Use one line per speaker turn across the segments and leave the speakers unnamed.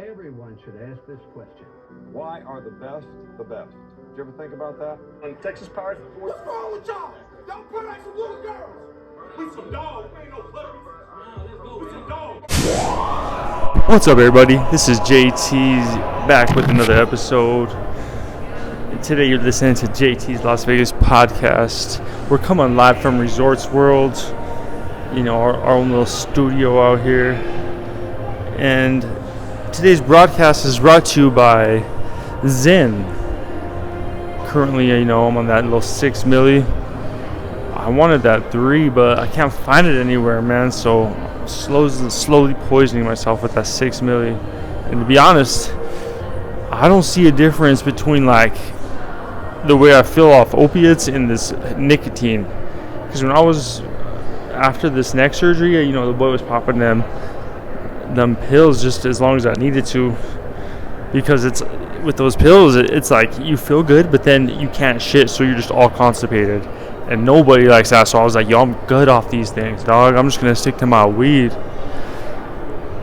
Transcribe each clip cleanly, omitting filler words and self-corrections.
Everyone should ask this question.
Why are the best the best? Did you ever think about that?
On Texas Power Force.
What's wrong with y'all? Y'all put like some little girls. We some dogs. We ain't no puppies. We some dogs.
What's up, everybody? This is JT's back with another episode. And today you're listening to JT's Las Vegas podcast. We're coming live from Resorts World, you know, our own little studio out here. And today's broadcast is brought to you by Zen. Currently, you know, I'm on that little 6 milli. I wanted that 3, but I can't find it anywhere, man. So I'm slowly poisoning myself with that 6 milli. And to be honest, I don't see a difference between like the way I feel off opiates and this nicotine. Because when I was after this neck surgery, you know, the boy was popping them pills just as long as I needed to, because it's with those pills, it's like you feel good, but then you can't shit, so you're just all constipated, and nobody likes that. So I was like, yo, I'm good off these things, dog. I'm just gonna stick to my weed,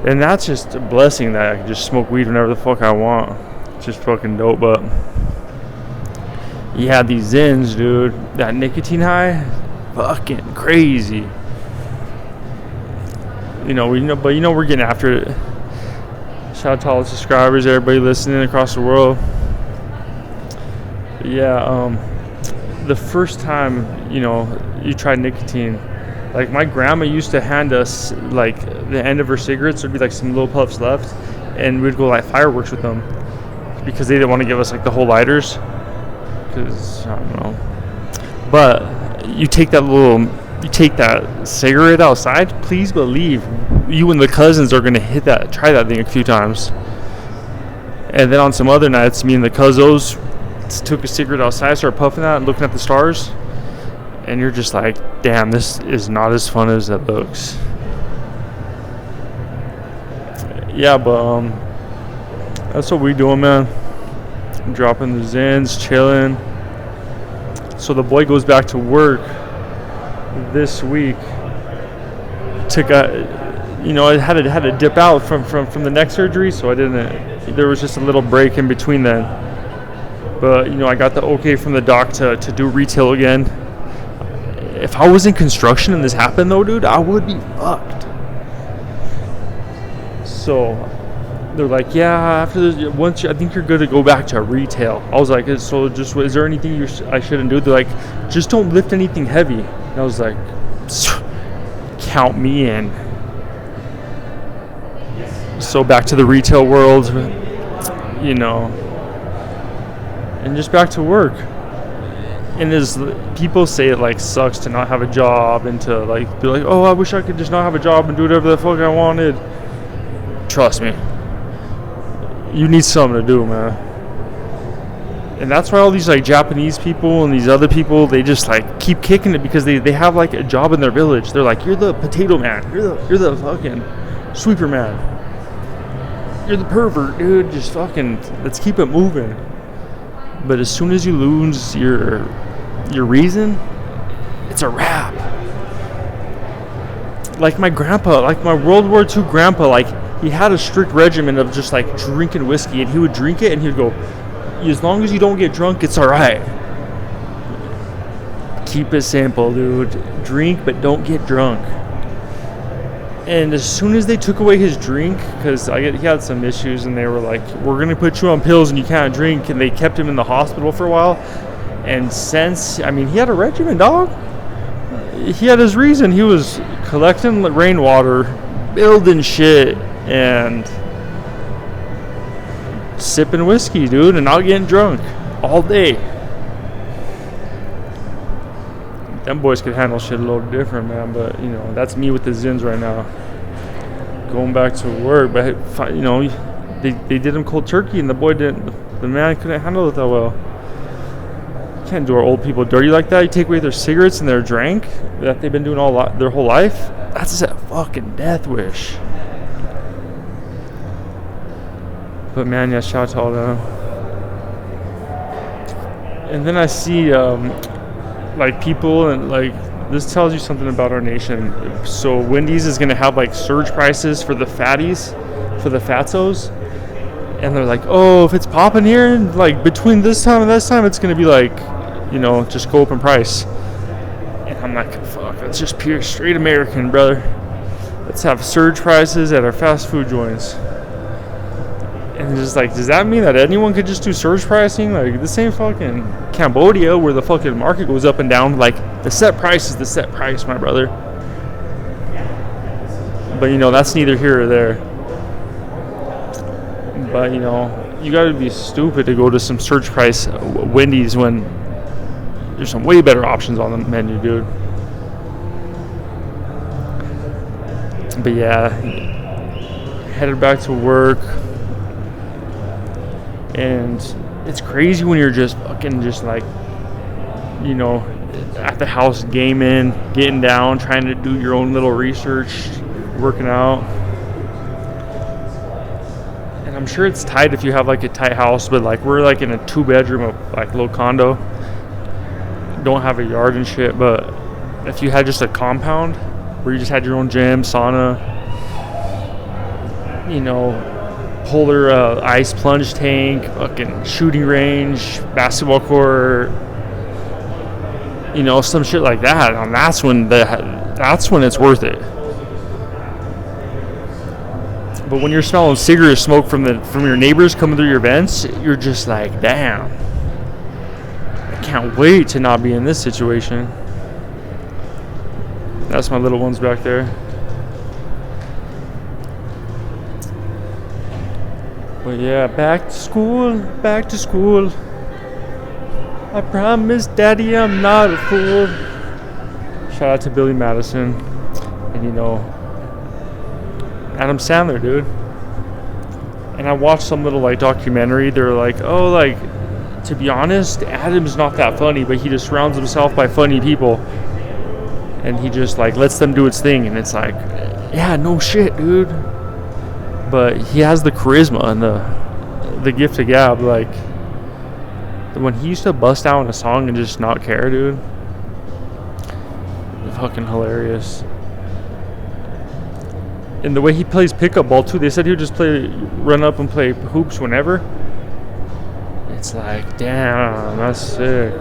and that's just a blessing that I can just smoke weed whenever the fuck I want. It's just fucking dope. But yeah, these Zens, dude, that nicotine high, fucking crazy. But we're getting after it. Shout out to all the subscribers, everybody listening across the world. But yeah, the first time, you know, you tried nicotine, like my grandma used to hand us like the end of her cigarettes. There'd be like some little puffs left, and we'd go light fireworks with them because they didn't want to give us like the whole lighters. Because I don't know. But you take that cigarette outside, please believe you and the cousins are going to try that thing a few times. And then on some other nights, me and the cousins took a cigarette outside, started puffing that and looking at the stars, and you're just like, damn, this is not as fun as it looks. Yeah, but that's what we doing, man. Dropping the Zens, chilling. So the boy goes back to work this week. I had to dip out from the neck surgery, so I didn't. There was just a little break in between then. But I got the okay from the doc to do retail again. If I was in construction and this happened though, dude, I would be fucked. So they're like, yeah, after this, I think you're good to go back to retail. I was like, so just is there anything I shouldn't do? They're like, just don't lift anything heavy. And I was like, count me in. So back to the retail world, and just back to work. And as people say, it like sucks to not have a job and to like be like, oh, I wish I could just not have a job and do whatever the fuck I wanted. Trust me, you need something to do, man. And that's why all these like Japanese people and these other people, they just like keep kicking it because they have like a job in their village. They're like, you're the potato man, you're the fucking sweeper man, you're the pervert, dude. Just fucking let's keep it moving. But as soon as you lose your reason, it's a wrap. Like my grandpa, like my World War II grandpa, like he had a strict regimen of just like drinking whiskey, and he would drink it and he would go, as long as you don't get drunk, it's all right. Keep it simple, dude. Drink, but don't get drunk. And as soon as they took away his drink, because he had some issues, and they were like, we're going to put you on pills and you can't drink, and they kept him in the hospital for a while. And since, he had a regimen, dog. He had his reason. He was collecting rainwater, building shit, and sipping whiskey, dude, and not getting drunk all day. Them boys could handle shit a little different, man. But that's me with the Zins right now, going back to work. But they did him cold turkey, and the man couldn't handle it that well. Can't do our old people dirty like that. You take away their cigarettes and their drink that they've been doing their whole life. That's a fucking death wish. But man, yeah, shout out to all them. And then I see like people, and like this tells you something about our nation. So Wendy's is going to have like surge prices for the fatties, for the fatzos. And they're like, oh, if it's popping here, like between this time and this time, it's gonna be like, just go up in price. And I'm like, fuck, that's just pure straight American, brother. Let's have surge prices at our fast food joints. And it's just like, does that mean that anyone could just do surge pricing? Like, this ain't fucking Cambodia where the fucking market goes up and down. Like, the set price is the set price, my brother. But, that's neither here or there. But, you gotta be stupid to go to some surge price Wendy's when there's some way better options on the menu, dude. But yeah, headed back to work. And it's crazy when you're just fucking just like, at the house gaming, getting down, trying to do your own little research, working out. And I'm sure it's tight if you have like a tight house, but like we're like in a 2-bedroom like little condo. Don't have a yard and shit, but if you had just a compound where you just had your own gym, sauna, polar ice plunge tank, fucking shooting range, basketball court, some shit like that. And that's when it's worth it. But when you're smelling cigarette smoke from your neighbors coming through your vents, you're just like, damn, I can't wait to not be in this situation. That's my little ones back there. But yeah, back to school. I promise, Daddy, I'm not a fool. Shout out to Billy Madison. And Adam Sandler, dude. And I watched some little like documentary. They're like, oh, like, to be honest, Adam's not that funny, but he just surrounds himself by funny people. And he just like lets them do its thing. And it's like, yeah, no shit, dude. But he has the charisma and the gift of gab. Like, when he used to bust out in a song and just not care, dude. Fucking hilarious. And the way he plays pickup ball too, they said he would just run up and play hoops whenever. It's like, damn, that's sick.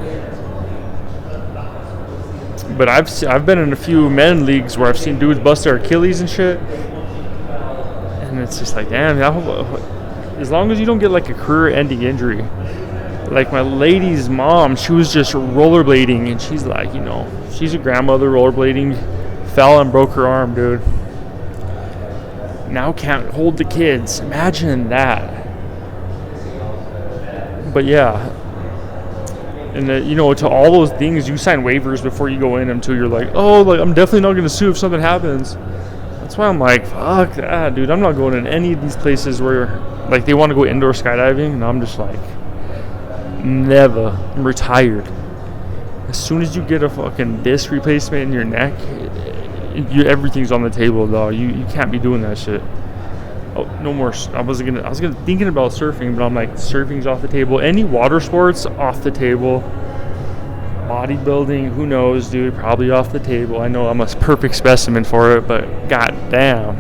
But I've been in a few men leagues where I've seen dudes bust their Achilles and shit. And it's just like, damn, as long as you don't get like a career-ending injury. Like my lady's mom, she was just rollerblading, and she's like, she's a grandmother rollerblading, fell and broke her arm, dude. Now can't hold the kids. Imagine that. But yeah, and to all those things, you sign waivers before you go in them too. You're like, oh, like I'm definitely not gonna sue if something happens. That's why I'm like, fuck that, dude. I'm not going in any of these places where like they want to go indoor skydiving, and I'm just like, never. I'm retired. As soon as you get a fucking disc replacement in your neck, everything's on the table, dog. You can't be doing that shit. Oh, no more. I was thinking about surfing, but I'm like, surfing's off the table. Any water sports off the table. Bodybuilding, who knows, dude? Probably off the table. I know I'm a perfect specimen for it, but goddamn.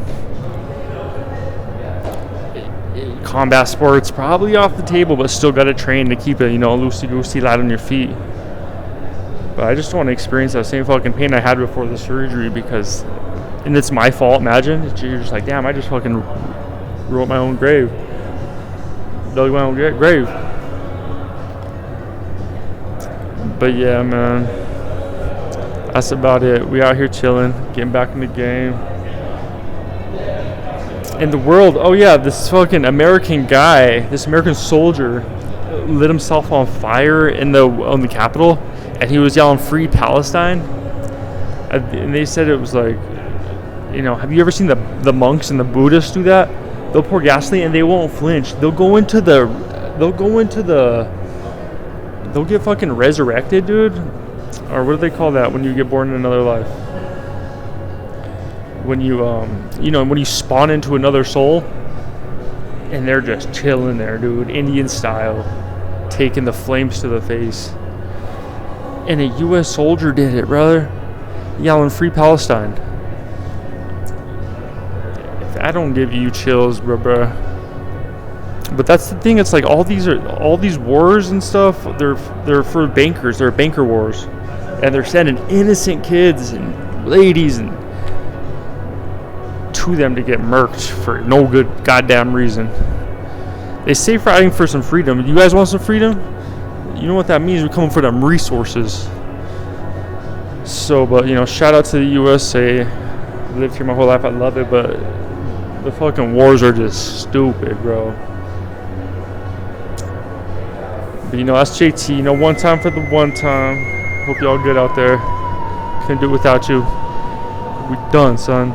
Combat sports probably off the table, but still gotta train to keep it, loosey-goosey, light on your feet. But I just don't want to experience that same fucking pain I had before the surgery and it's my fault. Imagine you're just like, damn, I just fucking wrote my own grave, dug my own grave. But yeah, man, that's about it. We out here chilling, getting back in the game. In the world, oh yeah, this fucking American guy, this American soldier, lit himself on fire on the Capitol, and he was yelling "Free Palestine." And they said it was like, have you ever seen the monks and the Buddhists do that? They'll pour gasoline and they won't flinch. They'll get fucking resurrected, dude. Or what do they call that when you get born in another life? When you when you spawn into another soul, and they're just chilling there, dude, Indian style, taking the flames to the face. And a U.S. soldier did it, brother, yelling "Free Palestine." If that don't give you chills, bro, But that's the thing. It's like all these wars and stuff. They're for bankers. They're banker wars, and they're sending innocent kids and ladies and to them to get murked for no good goddamn reason. They say fighting for some freedom. You guys want some freedom? You know what that means? We're coming for them resources. So, but shout out to the USA. I lived here my whole life. I love it, but the fucking wars are just stupid, bro. But that's JT. One time for the one time. Hope y'all good out there. Couldn't do it without you. We done, son.